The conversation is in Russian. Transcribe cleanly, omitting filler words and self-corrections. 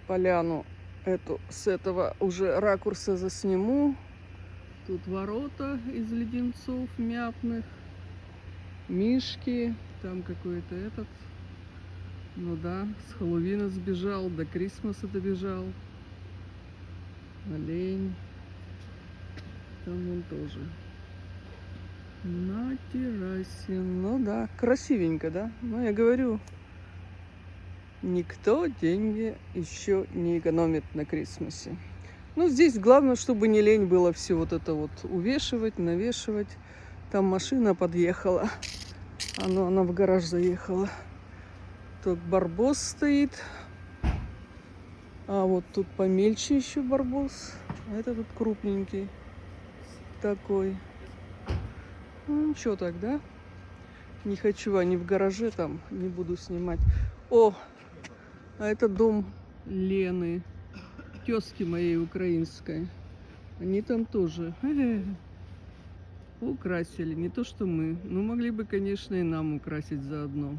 Поляну эту с этого уже ракурса засниму. Тут ворота из леденцов мятных, мишки, там какой-то этот, ну да, с Хэллоуина сбежал, до Крисмаса добежал, олень, там он тоже на террасе. Ну да, красивенько, да? Ну я говорю, никто деньги еще не экономит на Крисмасе. Ну, здесь главное, чтобы не лень было все вот это вот увешивать, навешивать. Там машина подъехала. Она в гараж заехала. Тут барбос стоит. А вот тут помельче еще барбос. А это тут крупненький. Такой. Ну, ничего так, да? Не хочу, они в гараже там. Не буду снимать. О, а это дом Лены. Тёзки моей украинской. Они там тоже украсили, не то что мы. Ну, могли бы, конечно, и нам украсить заодно.